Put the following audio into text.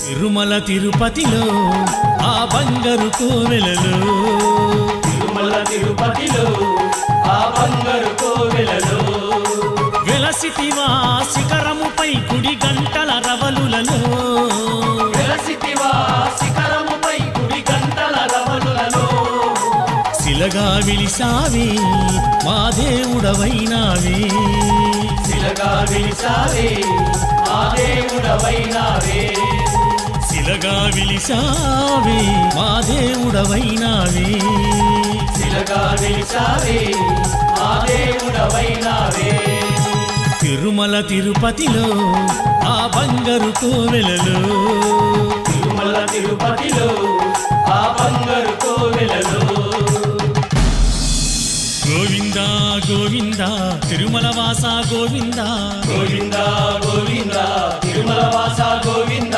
తిరుమల తిరుపతిలో ఆ బంగారు కోవెలలో తిరుమల తిరుపతిలో ఆ బంగారు కోవెలలో వెలసితివా శిఖరముపై కుడి గంటల రవలులలో వెలసితివా శిఖరముపై కుడి గంటల రవలులలో శిలగా విలిసావే మా దేవుడవైనావే శిలగా విలిసావే మా దేవుడవైనావే శిలగా విలిసావే మా దేవుడవైనావే శిలగా విలిసావే మా దేవుడవైనావే తిరుమల తిరుపతిలో ఆ బంగారు కోవెలలో తిరుమల తిరుపతిలో ఆ బంగారు కోవెలలో గోవింద గోవింద తిరుమల వాస గోవింద గోవింద గోవింద తిరుమల వాస గోవింద